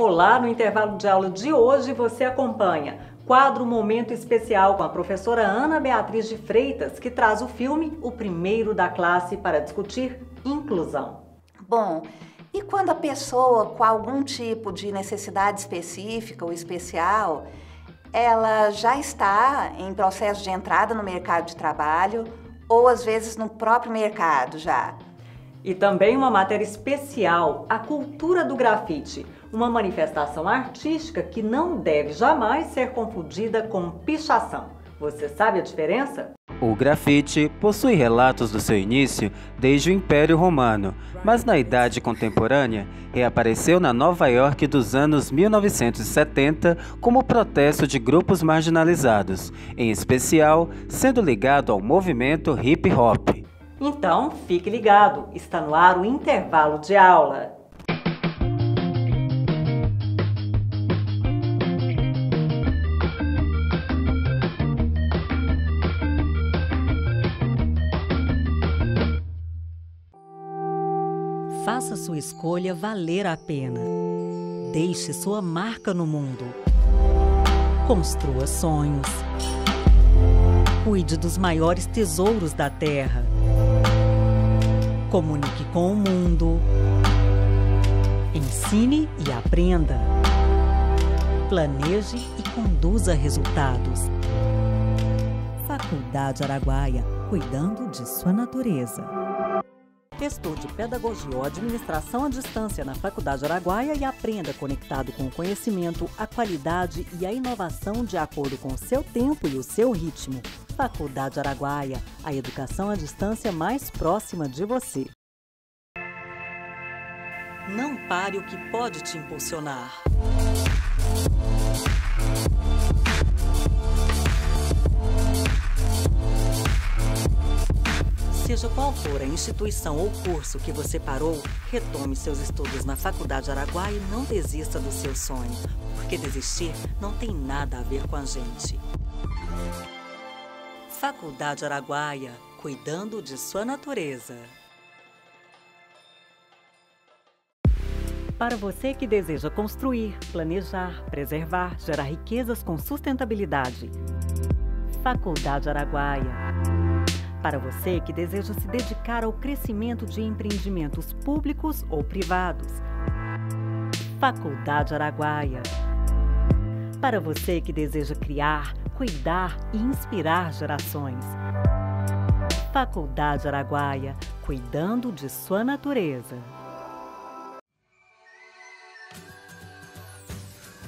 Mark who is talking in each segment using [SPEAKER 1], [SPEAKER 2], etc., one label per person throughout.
[SPEAKER 1] Olá, no intervalo de aula de hoje você acompanha quadro Momento Especial com a professora Ana Beatriz de Freitas, que traz o filme O Primeiro da Classe para discutir inclusão.
[SPEAKER 2] Bom, e quando a pessoa com algum tipo de necessidade específica ou especial, ela já está em processo de entrada no mercado de trabalho ou às vezes no próprio mercado já?
[SPEAKER 1] E também uma matéria especial, a cultura do grafite, uma manifestação artística que não deve jamais ser confundida com pichação. Você sabe a diferença?
[SPEAKER 3] O grafite possui relatos do seu início desde o Império Romano, mas na Idade Contemporânea reapareceu na Nova York dos anos 1970 como protesto de grupos marginalizados, em especial sendo ligado ao movimento hip hop.
[SPEAKER 1] Então, fique ligado, está no ar o intervalo de aula. Faça sua escolha valer a pena. Deixe sua marca no mundo. Construa sonhos. Cuide dos maiores tesouros da terra. Comunique com o mundo. Ensine e aprenda. Planeje e conduza resultados. Faculdade Araguaia, cuidando de sua natureza. Estude Pedagogia ou Administração à Distância na Faculdade Araguaia e aprenda conectado com o conhecimento, a qualidade e a inovação de acordo com o seu tempo e o seu ritmo. Faculdade Araguaia, a educação à distância mais próxima de você. Não pare o que pode te impulsionar. Seja qual for a instituição ou curso que você parou, retome seus estudos na Faculdade Araguaia e não desista do seu sonho, porque desistir não tem nada a ver com a gente. Faculdade Araguaia, cuidando de sua natureza. Para você que deseja construir, planejar, preservar, gerar riquezas com sustentabilidade. Faculdade Araguaia. Para você que deseja se dedicar ao crescimento de empreendimentos públicos ou privados. Faculdade Araguaia. Para você que deseja criar, cuidar e inspirar gerações. Faculdade Araguaia, cuidando de sua natureza.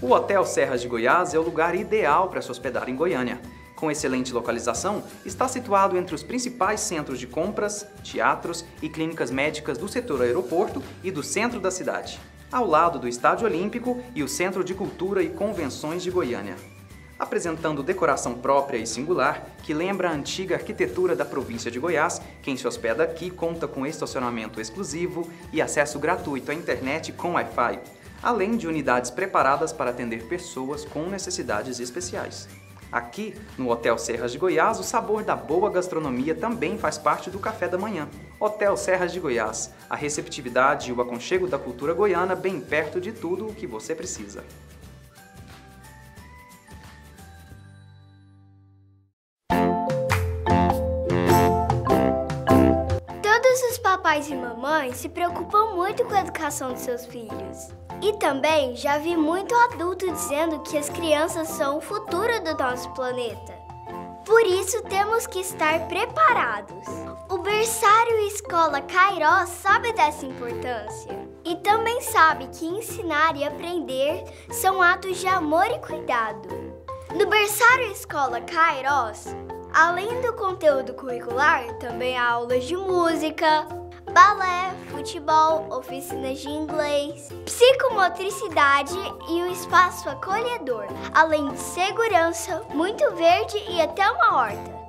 [SPEAKER 4] O Hotel Serras de Goiás é o lugar ideal para se hospedar em Goiânia. Com excelente localização, está situado entre os principais centros de compras, teatros e clínicas médicas do setor aeroporto e do centro da cidade, ao lado do Estádio Olímpico e o Centro de Cultura e Convenções de Goiânia. Apresentando decoração própria e singular, que lembra a antiga arquitetura da província de Goiás, quem se hospeda aqui conta com estacionamento exclusivo e acesso gratuito à internet com Wi-Fi, além de unidades preparadas para atender pessoas com necessidades especiais. Aqui, no Hotel Serras de Goiás, o sabor da boa gastronomia também faz parte do café da manhã. Hotel Serras de Goiás, a receptividade e o aconchego da cultura goiana bem perto de tudo o que você precisa.
[SPEAKER 5] Todos os papais e mamães se preocupam muito com a educação de seus filhos. E também já vi muito adulto dizendo que as crianças são o futuro do nosso planeta. Por isso temos que estar preparados. O berçário Escola Cairós sabe dessa importância. E também sabe que ensinar e aprender são atos de amor e cuidado. No berçário Escola Cairós, além do conteúdo curricular, também há aulas de música, balé, futebol, oficinas de inglês, psicomotricidade e um espaço acolhedor, além de segurança, muito verde e até uma horta.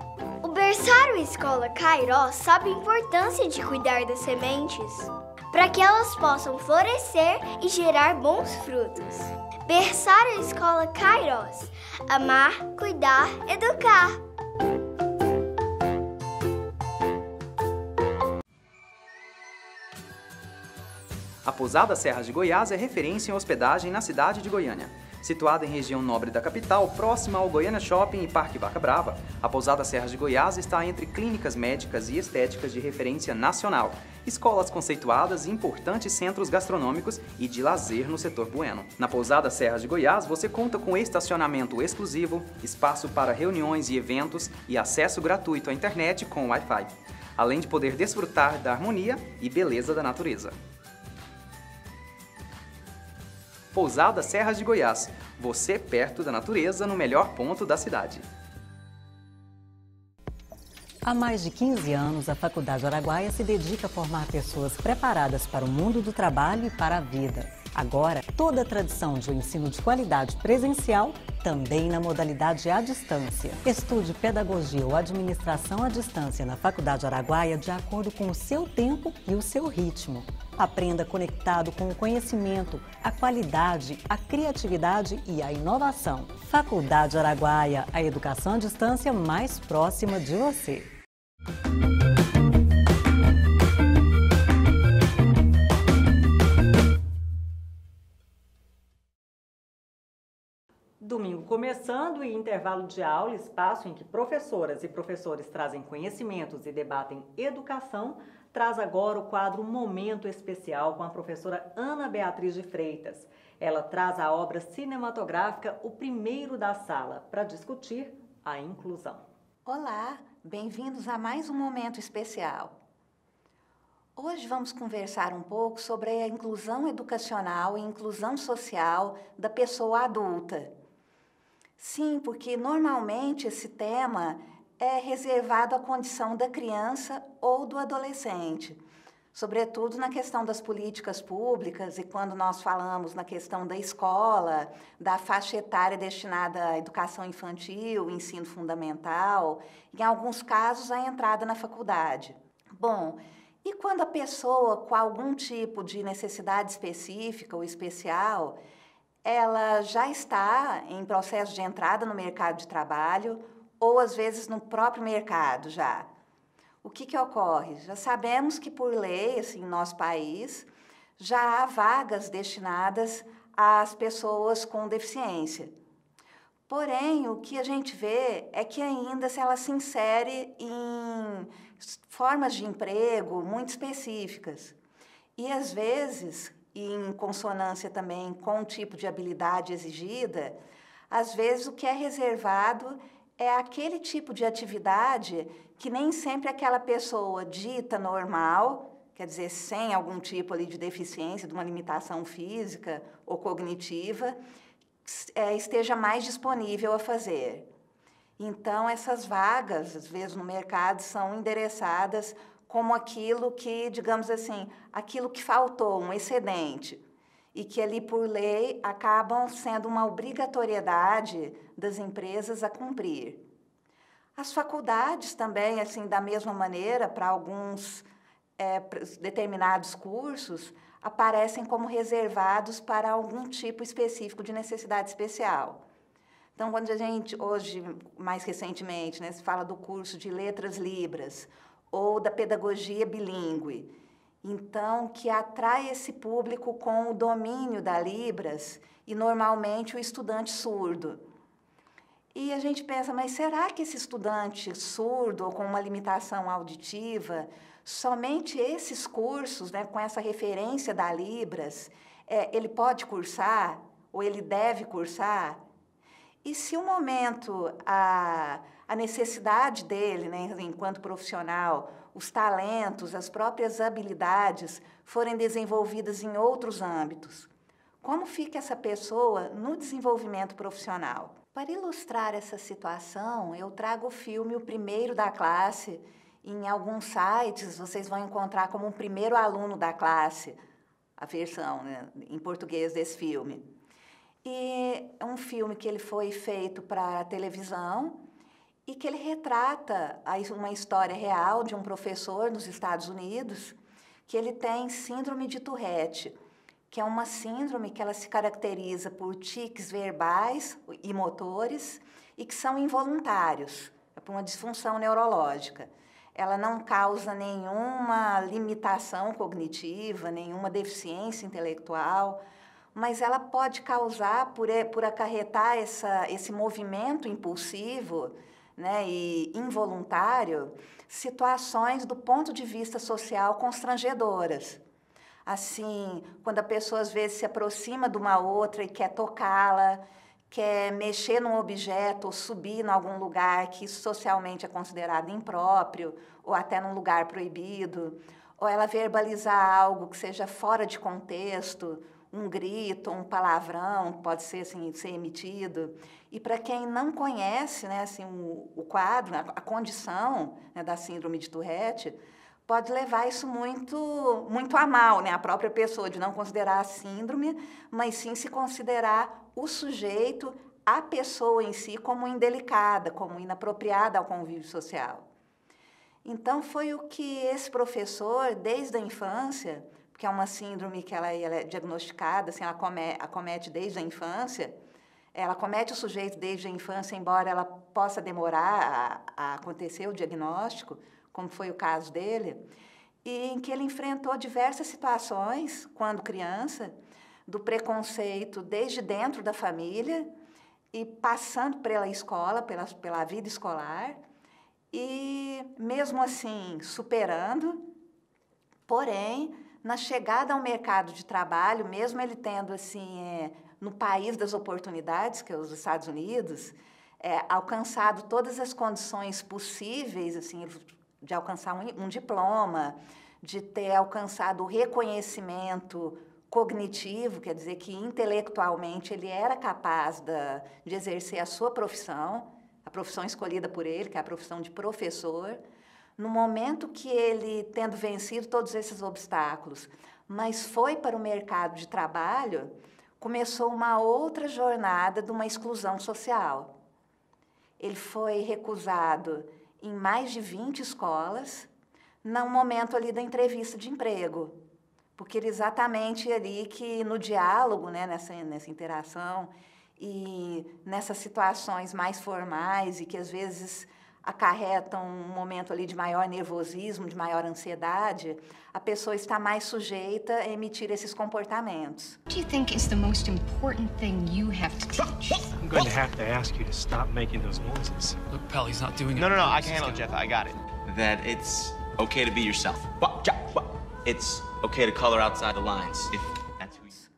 [SPEAKER 5] O berçário Escola Cairós sabe a importância de cuidar das sementes, para que elas possam florescer e gerar bons frutos. Berçário Escola Cairós. Amar, cuidar, educar.
[SPEAKER 4] A Pousada Serras de Goiás é referência em hospedagem na cidade de Goiânia. Situada em região nobre da capital, próxima ao Goiânia Shopping e Parque Vaca Brava, a Pousada Serras de Goiás está entre clínicas médicas e estéticas de referência nacional, escolas conceituadas e importantes centros gastronômicos e de lazer no setor bueno. Na Pousada Serras de Goiás, você conta com estacionamento exclusivo, espaço para reuniões e eventos e acesso gratuito à internet com Wi-Fi, além de poder desfrutar da harmonia e beleza da natureza. Pousada Serras de Goiás, você perto da natureza no melhor ponto da cidade.
[SPEAKER 1] Há mais de 15 anos, a Faculdade Araguaia se dedica a formar pessoas preparadas para o mundo do trabalho e para a vida. Agora, toda a tradição de um ensino de qualidade presencial, também na modalidade à distância. Estude pedagogia ou administração à distância na Faculdade Araguaia de acordo com o seu tempo e o seu ritmo. Aprenda conectado com o conhecimento, a qualidade, a criatividade e a inovação. Faculdade Araguaia, a educação à distância mais próxima de você. Domingo começando e intervalo de aula, espaço em que professoras e professores trazem conhecimentos e debatem educação, traz agora o quadro Momento Especial com a professora Ana Beatriz de Freitas. Ela traz a obra cinematográfica O Primeiro da Sala para discutir a inclusão.
[SPEAKER 2] Olá, bem-vindos a mais um Momento Especial. Hoje vamos conversar um pouco sobre a inclusão educacional e inclusão social da pessoa adulta. Sim, porque normalmente esse tema é reservado à condição da criança ou do adolescente, sobretudo na questão das políticas públicas e quando nós falamos na questão da escola, da faixa etária destinada à educação infantil, ensino fundamental, em alguns casos a entrada na faculdade. Bom, e quando a pessoa com algum tipo de necessidade específica ou especial, ela já está em processo de entrada no mercado de trabalho ou, às vezes, no próprio mercado já. O que ocorre? Já sabemos que, por lei, assim, no nosso país, já há vagas destinadas às pessoas com deficiência. Porém, o que a gente vê é que ainda ela se insere em formas de emprego muito específicas. E, às vezes, em consonância também com o tipo de habilidade exigida, às vezes o que é reservado é aquele tipo de atividade que nem sempre aquela pessoa dita normal, quer dizer, sem algum tipo ali de deficiência, de uma limitação física ou cognitiva, esteja mais disponível a fazer. Então, essas vagas, às vezes, no mercado, são endereçadas como aquilo que, digamos assim, aquilo que faltou, um excedente, e que ali, por lei, acabam sendo uma obrigatoriedade das empresas a cumprir. As faculdades também, assim, da mesma maneira, para alguns determinados cursos, aparecem como reservados para algum tipo específico de necessidade especial. Então, quando a gente, hoje, mais recentemente, né, se fala do curso de Letras Libras ou da Pedagogia Bilíngue, então, que atrai esse público com o domínio da Libras e, normalmente, o estudante surdo. E a gente pensa, mas será que esse estudante surdo ou com uma limitação auditiva, somente esses cursos, né, com essa referência da Libras, ele pode cursar ou ele deve cursar? E se o momento, a necessidade dele, né, enquanto profissional, os talentos, as próprias habilidades forem desenvolvidas em outros âmbitos, como fica essa pessoa no desenvolvimento profissional? Para ilustrar essa situação, eu trago o filme O Primeiro da Classe. Em alguns sites, vocês vão encontrar como o primeiro aluno da classe, a versão, né, em português desse filme. E é um filme que ele foi feito para a televisão e que ele retrata uma história real de um professor nos Estados Unidos que ele tem síndrome de Tourette, que é uma síndrome que ela se caracteriza por tiques verbais e motores e que são involuntários, é por uma disfunção neurológica. ela não causa nenhuma limitação cognitiva, nenhuma deficiência intelectual, mas ela pode causar, por acarretar esse movimento impulsivo, né, e involuntário, situações do ponto de vista social constrangedoras. Assim, quando a pessoa às vezes se aproxima de uma outra e quer tocá-la, quer mexer num objeto ou subir em algum lugar que socialmente é considerado impróprio, ou até num lugar proibido, ou ela verbalizar algo que seja fora de contexto, um grito, um palavrão, pode ser, assim, ser emitido. E para quem não conhece, né, assim, o quadro, a condição, né, da síndrome de Tourette, pode levar isso muito, muito a mal, né, a própria pessoa, de não considerar a síndrome, mas sim se considerar o sujeito, a pessoa em si, como indelicada, como inapropriada ao convívio social. Então, foi o que esse professor, desde a infância, que é uma síndrome que ela é diagnosticada, assim, ela acomete desde a infância, ela acomete o sujeito desde a infância, embora ela possa demorar a acontecer o diagnóstico, como foi o caso dele, e em que ele enfrentou diversas situações, quando criança, do preconceito desde dentro da família e passando pela escola, pela vida escolar, e mesmo assim superando, porém, na chegada ao mercado de trabalho, mesmo ele tendo, assim, no país das oportunidades, que é os Estados Unidos, alcançado todas as condições possíveis, assim, de alcançar um diploma, de ter alcançado o reconhecimento cognitivo, quer dizer que intelectualmente ele era capaz de exercer a sua profissão, a profissão escolhida por ele, que é a profissão de professor. No momento que ele, tendo vencido todos esses obstáculos, mas foi para o mercado de trabalho, começou uma outra jornada de uma exclusão social. Ele foi recusado em mais de 20 escolas, no momento ali da entrevista de emprego, porque era exatamente ali que, no diálogo, né, nessa interação e nessas situações mais formais e que, às vezes, acarretam um momento ali de maior nervosismo, de maior ansiedade, a pessoa está mais sujeita a emitir esses comportamentos.
[SPEAKER 6] What do you think is the most important thing you have to teach?
[SPEAKER 7] I'm going to have to ask you to stop making those noises.
[SPEAKER 8] Look, pal, he's not doing it.
[SPEAKER 9] No, I can handle it, Jeff. I got it. That it's okay to be yourself. It's okay to color outside the lines if that's who you are.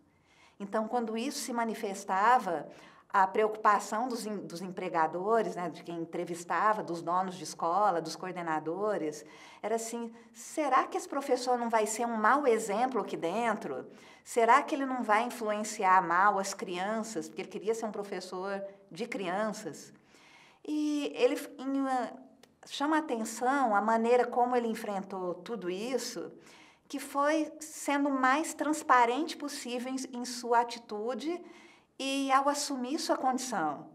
[SPEAKER 2] Então, quando isso se manifestava, a preocupação dos empregadores, né, de quem entrevistava, dos donos de escola, dos coordenadores, era assim, será que esse professor não vai ser um mau exemplo aqui dentro? Será que ele não vai influenciar mal as crianças? Porque ele queria ser um professor de crianças. E ele chama a atenção a maneira como ele enfrentou tudo isso, que foi sendo o mais transparente possível em sua atitude e ao assumir sua condição.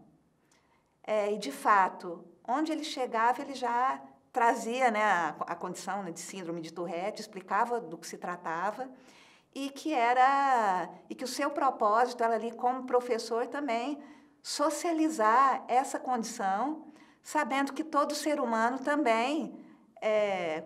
[SPEAKER 2] E, de fato, onde ele chegava, ele já trazia, né, a condição, né, de síndrome de Tourette, explicava do que se tratava e que o seu propósito era ali, como professor, também socializar essa condição, sabendo que todo ser humano também,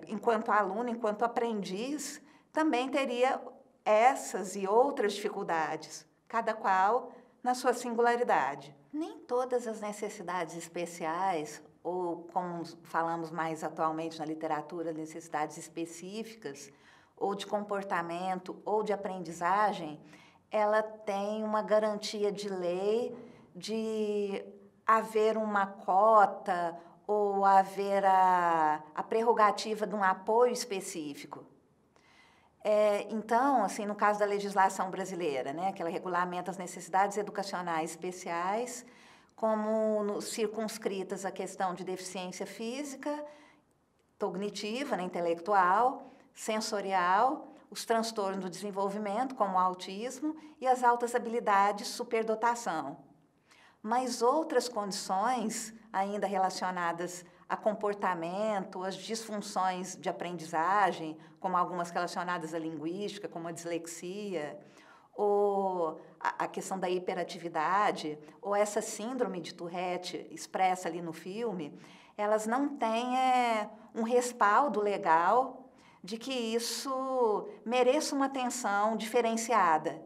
[SPEAKER 2] enquanto aluno, enquanto aprendiz, também teria essas e outras dificuldades, cada qual na sua singularidade. Nem todas as necessidades especiais, ou como falamos mais atualmente na literatura, necessidades específicas, ou de comportamento, ou de aprendizagem, ela tem uma garantia de lei de haver uma cota ou haver a prerrogativa de um apoio específico. Então, assim, no caso da legislação brasileira, né, que ela regulamenta as necessidades educacionais especiais, como circunscritas à questão de deficiência física, cognitiva, né, intelectual, sensorial, os transtornos do desenvolvimento, como o autismo, e as altas habilidades, superdotação. Mas outras condições, ainda relacionadas a comportamento, as disfunções de aprendizagem, como algumas relacionadas à linguística, como a dislexia, ou a questão da hiperatividade, ou essa síndrome de Tourette expressa ali no filme, elas não têm um respaldo legal de que isso mereça uma atenção diferenciada.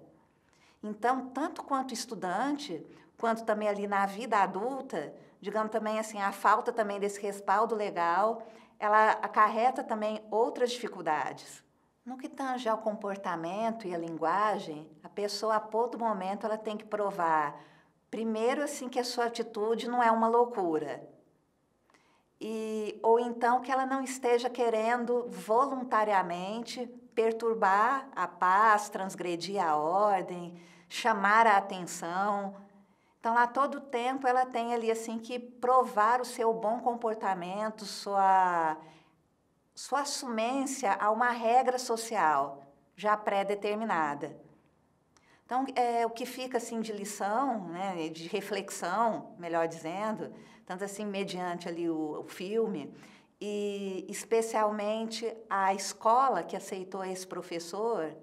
[SPEAKER 2] Então, tanto quanto estudante, quanto também ali na vida adulta, digamos também assim, a falta também desse respaldo legal, ela acarreta também outras dificuldades. No que tange ao comportamento e à linguagem, a pessoa, a todo momento, ela tem que provar, primeiro, assim, que a sua atitude não é uma loucura. Ou então que ela não esteja querendo voluntariamente perturbar a paz, transgredir a ordem, chamar a atenção. Então, a todo tempo, ela tem ali assim, que provar o seu bom comportamento, sua assumência a uma regra social já pré-determinada. Então, o que fica assim, de lição, né, de reflexão, melhor dizendo, tanto assim, mediante ali o filme, e especialmente a escola que aceitou esse professor,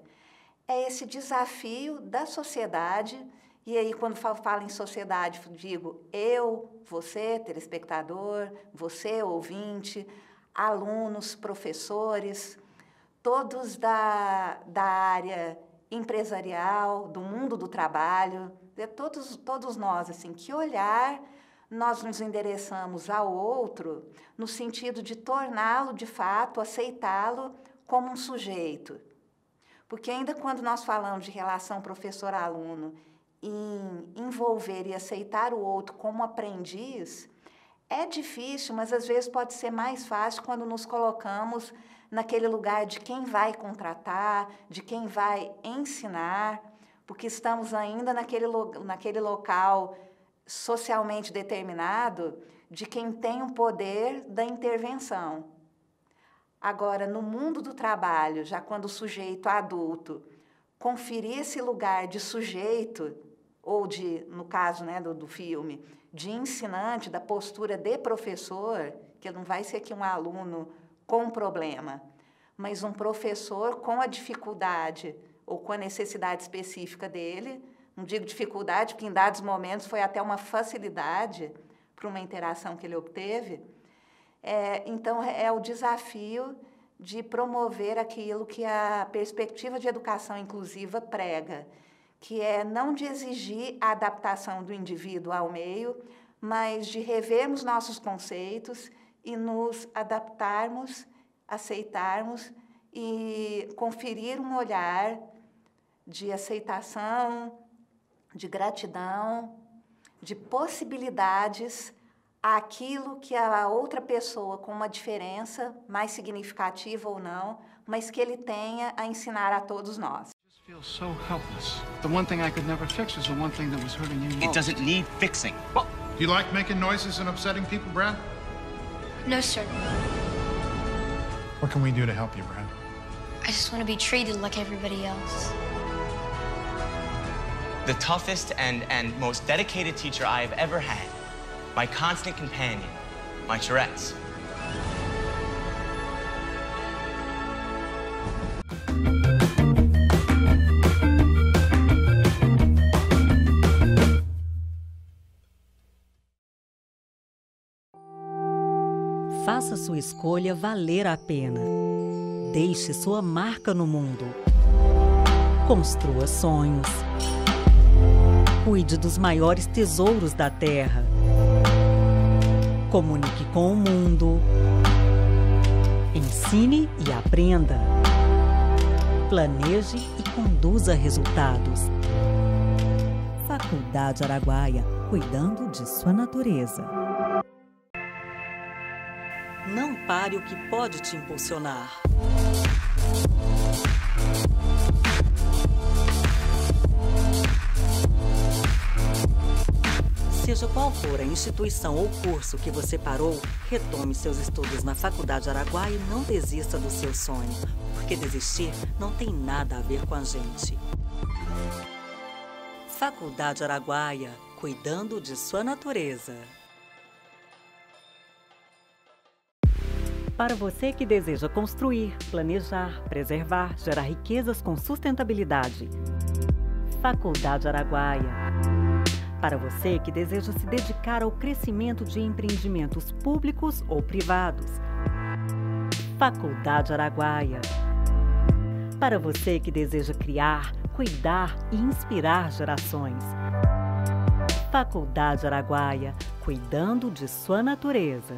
[SPEAKER 2] é esse desafio da sociedade. E aí, quando falo em sociedade, digo eu, você, telespectador, você, ouvinte, alunos, professores, todos da área empresarial, do mundo do trabalho, todos nós, assim, que olhar nós nos endereçamos ao outro no sentido de torná-lo, de fato, aceitá-lo como um sujeito. Porque ainda quando nós falamos de relação professor-aluno, em envolver e aceitar o outro como aprendiz, é difícil, mas às vezes pode ser mais fácil quando nos colocamos naquele lugar de quem vai contratar, de quem vai ensinar, porque estamos ainda naquele local socialmente determinado de quem tem o poder da intervenção. Agora, no mundo do trabalho, já quando o sujeito adulto conferir esse lugar de sujeito, ou de, no caso, né, do filme, de ensinante, da postura de professor, que não vai ser aqui um aluno com problema, mas um professor com a dificuldade ou com a necessidade específica dele. Não digo dificuldade, porque em dados momentos foi até uma facilidade para uma interação que ele obteve. Então, é o desafio de promover aquilo que a perspectiva de educação inclusiva prega, que é não de exigir a adaptação do indivíduo ao meio, mas de revermos nossos conceitos e nos adaptarmos, aceitarmos e conferir um olhar de aceitação, de gratidão, de possibilidades àquilo que a outra pessoa, com uma diferença mais significativa ou não, mas que ele tenha a ensinar a todos nós.
[SPEAKER 8] Feel so helpless. The one thing I could never fix was the one thing that was hurting you most.
[SPEAKER 9] It doesn't need fixing.
[SPEAKER 10] Well, do you like making noises and upsetting people, Brad?
[SPEAKER 6] No, sir.
[SPEAKER 10] What can we do to help you, Brad?
[SPEAKER 6] I just want to be treated like everybody else.
[SPEAKER 9] The toughest and most dedicated teacher I have ever had. My constant companion, my Tourette's.
[SPEAKER 1] Faça sua escolha valer a pena. Deixe sua marca no mundo. Construa sonhos. Cuide dos maiores tesouros da terra. Comunique com o mundo. Ensine e aprenda. Planeje e conduza resultados. Faculdade Araguaia, cuidando de sua natureza. Não pare o que pode te impulsionar. Seja qual for a instituição ou curso que você parou, retome seus estudos na Faculdade Araguaia e não desista do seu sonho, porque desistir não tem nada a ver com a gente. Faculdade Araguaia, cuidando de sua natureza. Para você que deseja construir, planejar, preservar, gerar riquezas com sustentabilidade. Faculdade Araguaia. Para você que deseja se dedicar ao crescimento de empreendimentos públicos ou privados. Faculdade Araguaia. Para você que deseja criar, cuidar e inspirar gerações. Faculdade Araguaia, cuidando de sua natureza.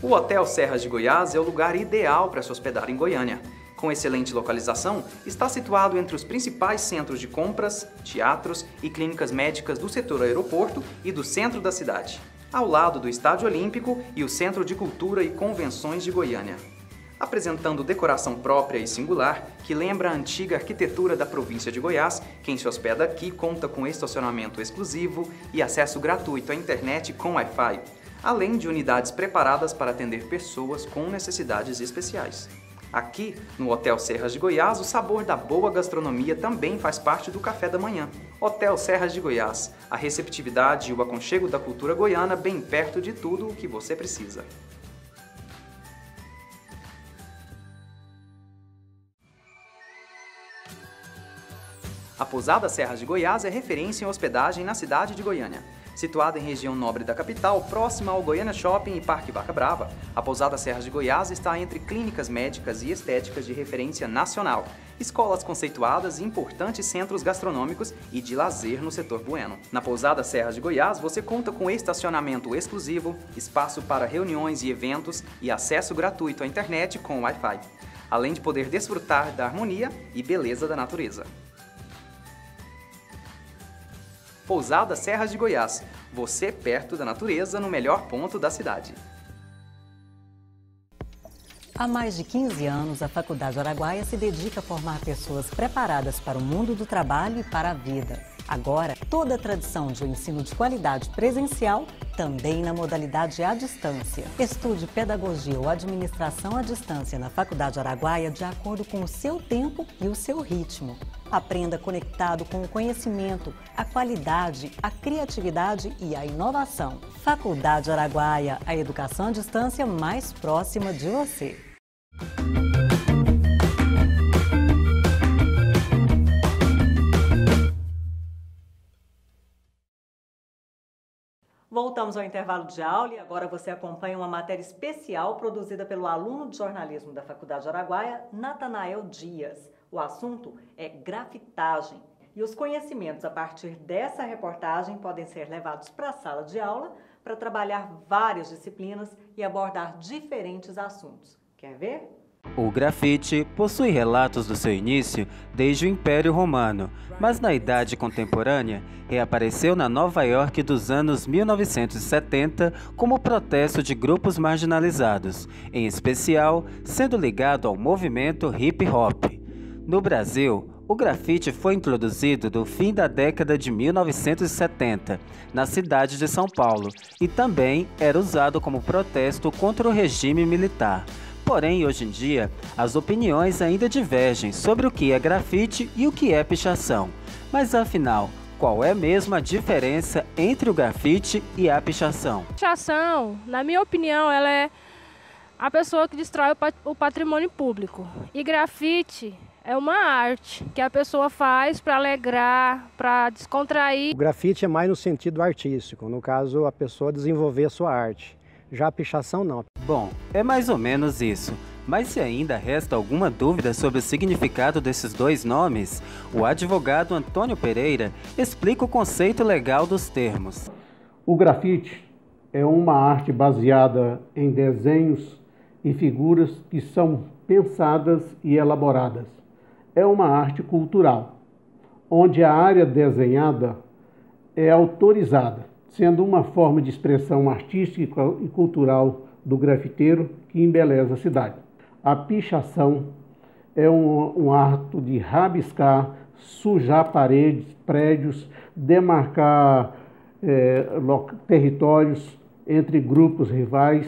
[SPEAKER 4] O Hotel Serras de Goiás é o lugar ideal para se hospedar em Goiânia. Com excelente localização, está situado entre os principais centros de compras, teatros e clínicas médicas do setor aeroporto e do centro da cidade, ao lado do Estádio Olímpico e o Centro de Cultura e Convenções de Goiânia. Apresentando decoração própria e singular, que lembra a antiga arquitetura da província de Goiás, quem se hospeda aqui conta com estacionamento exclusivo e acesso gratuito à internet com Wi-Fi, além de unidades preparadas para atender pessoas com necessidades especiais. Aqui, no Hotel Serras de Goiás, o sabor da boa gastronomia também faz parte do café da manhã. Hotel Serras de Goiás, a receptividade e o aconchego da cultura goiana bem perto de tudo o que você precisa. A Pousada Serras de Goiás é referência em hospedagem na cidade de Goiânia. Situada em região nobre da capital, próxima ao Goiânia Shopping e Parque Vaca Brava, a Pousada Serras de Goiás está entre clínicas médicas e estéticas de referência nacional, escolas conceituadas e importantes centros gastronômicos e de lazer no setor bueno. Na Pousada Serras de Goiás, você conta com estacionamento exclusivo, espaço para reuniões e eventos e acesso gratuito à internet com Wi-Fi, além de poder desfrutar da harmonia e beleza da natureza. Pousada Serras de Goiás, você perto da natureza no melhor ponto da cidade.
[SPEAKER 1] Há mais de 15 anos, a Faculdade Araguaia se dedica a formar pessoas preparadas para o mundo do trabalho e para a vida. Agora, toda a tradição de um ensino de qualidade presencial, também na modalidade à distância. Estude pedagogia ou administração à distância na Faculdade Araguaia de acordo com o seu tempo e o seu ritmo. Aprenda conectado com o conhecimento, a qualidade, a criatividade e a inovação. Faculdade Araguaia, a educação à distância mais próxima de você. Voltamos ao intervalo de aula e agora você acompanha uma matéria especial produzida pelo aluno de jornalismo da Faculdade Araguaia, Natanael Dias. O assunto é grafitagem e os conhecimentos a partir dessa reportagem podem ser levados para a sala de aula para trabalhar várias disciplinas e abordar diferentes assuntos. Quer ver?
[SPEAKER 3] O grafite possui relatos do seu início desde o Império Romano, mas na Idade Contemporânea reapareceu na Nova York dos anos 1970 como protesto de grupos marginalizados, em especial sendo ligado ao movimento hip-hop. No Brasil, o grafite foi introduzido no fim da década de 1970, na cidade de São Paulo, e também era usado como protesto contra o regime militar. Porém, hoje em dia, as opiniões ainda divergem sobre o que é grafite e o que é pichação. Mas afinal, qual é mesmo a diferença entre o grafite e a pichação?
[SPEAKER 11] Pichação, na minha opinião, ela é a pessoa que destrói o patrimônio público. E grafite é uma arte que a pessoa faz para alegrar, para descontrair.
[SPEAKER 12] O grafite é mais no sentido artístico, no caso, a pessoa desenvolver a sua arte. Já a pichação não.
[SPEAKER 3] Bom, é mais ou menos isso. Mas se ainda resta alguma dúvida sobre o significado desses dois nomes, o advogado Antônio Pereira explica o conceito legal dos termos.
[SPEAKER 13] O grafite é uma arte baseada em desenhos e figuras que são pensadas e elaboradas. É uma arte cultural, onde a área desenhada é autorizada, sendo uma forma de expressão artística e cultural do grafiteiro que embeleza a cidade. A pichação é um ato de rabiscar, sujar paredes, prédios, demarcar territórios entre grupos rivais,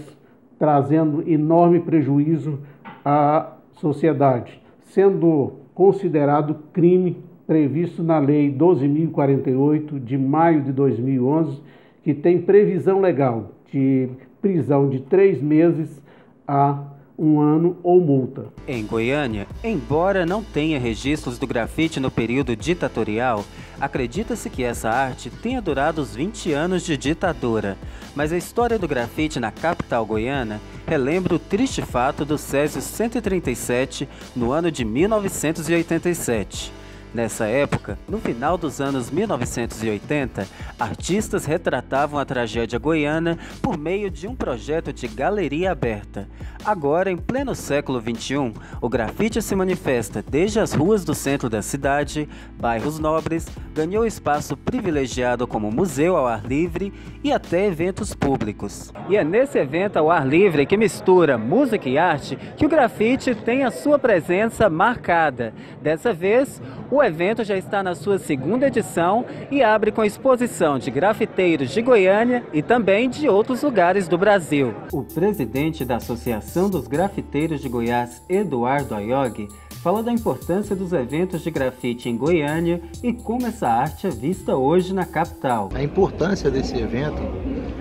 [SPEAKER 13] trazendo enorme prejuízo à sociedade, sendo considerado crime previsto na Lei 12.048 de maio de 2011, que tem previsão legal de prisão de 3 meses a 1 ano ou multa.
[SPEAKER 3] Em Goiânia, embora não tenha registros do grafite no período ditatorial, acredita-se que essa arte tenha durado os 20 anos de ditadura. Mas a história do grafite na capital goiana relembra o triste fato do Césio 137 no ano de 1987. Nessa época, no final dos anos 1980, artistas retratavam a tragédia goiana por meio de um projeto de galeria aberta. Agora, em pleno século XXI, o grafite se manifesta desde as ruas do centro da cidade, bairros nobres, ganhou espaço privilegiado como museu ao ar livre e até eventos públicos. E é nesse evento ao ar livre que mistura música e arte que o grafite tem a sua presença marcada. Dessa vez, o evento já está na sua 2ª edição e abre com exposição de grafiteiros de Goiânia e também de outros lugares do Brasil. O presidente da Associação dos Grafiteiros de Goiás, Eduardo Ayog, fala da importância dos eventos de grafite em Goiânia e como essa arte é vista hoje na capital.
[SPEAKER 14] A importância desse evento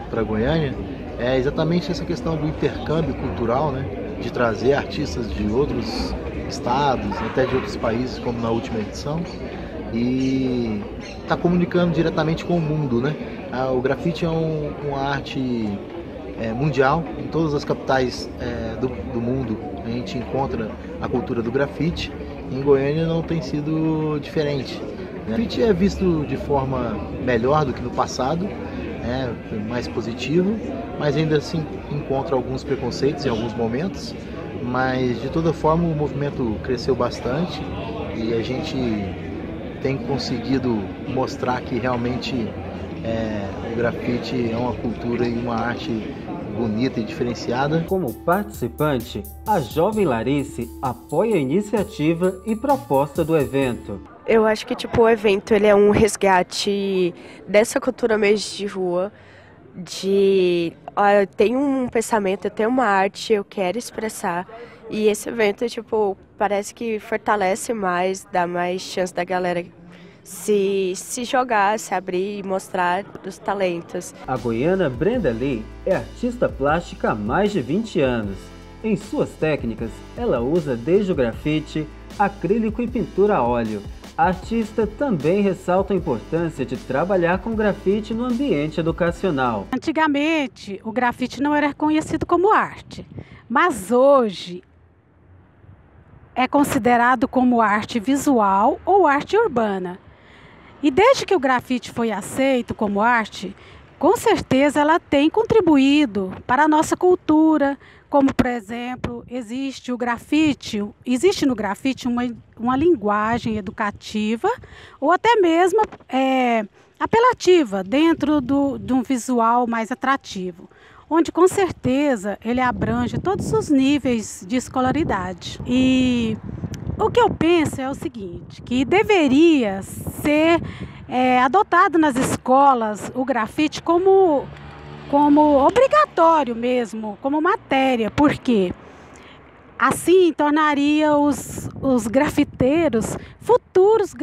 [SPEAKER 14] para Goiânia é exatamente essa questão do intercâmbio cultural, né? De trazer artistas de outros estados, até de outros países, como na última edição, e está comunicando diretamente com o mundo, né? O grafite é uma arte mundial. Em todas as capitais do mundo a gente encontra a cultura do grafite. Em Goiânia não tem sido diferente. O grafite é visto de forma melhor do que no passado, mais positivo, mas ainda assim encontra alguns preconceitos em alguns momentos. Mas de toda forma o movimento cresceu bastante e a gente tem conseguido mostrar que realmente o grafite é uma cultura e uma arte bonita e diferenciada.
[SPEAKER 3] Como participante, a jovem Larice apoia a iniciativa e proposta do evento.
[SPEAKER 15] Eu acho que o evento ele é um resgate dessa cultura mesmo de rua, eu tenho um pensamento, eu tenho uma arte, eu quero expressar. E esse evento, parece que fortalece mais, dá mais chance da galera se jogar, se abrir e mostrar os talentos.
[SPEAKER 3] A goiana Brenda Lee é artista plástica há mais de 20 anos. Em suas técnicas, ela usa desde o grafite, acrílico e pintura a óleo. A artista também ressalta a importância de trabalhar com grafite no ambiente educacional.
[SPEAKER 16] Antigamente, o grafite não era reconhecido como arte, mas hoje é considerado como arte visual ou arte urbana. E desde que o grafite foi aceito como arte, com certeza ela tem contribuído para a nossa cultura, como, por exemplo, existe no grafite uma linguagem educativa ou até mesmo apelativa dentro de um visual mais atrativo, onde com certeza ele abrange todos os níveis de escolaridade. E o que eu penso é o seguinte, que deveria ser adotado nas escolas o grafite como obrigatório mesmo, como matéria, porque assim tornaria os grafiteiros futuros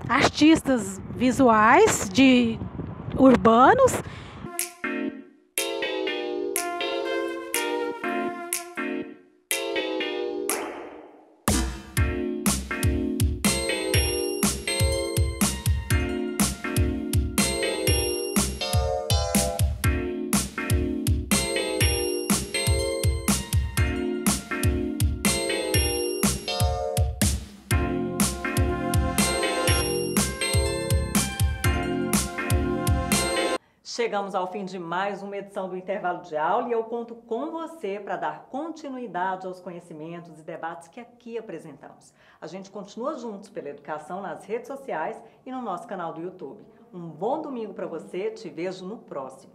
[SPEAKER 16] artistas visuais urbanos.
[SPEAKER 1] Chegamos ao fim de mais uma edição do Intervalo de Aula e eu conto com você para dar continuidade aos conhecimentos e debates que aqui apresentamos. A gente continua juntos pela educação nas redes sociais e no nosso canal do YouTube. Um bom domingo para você, te vejo no próximo.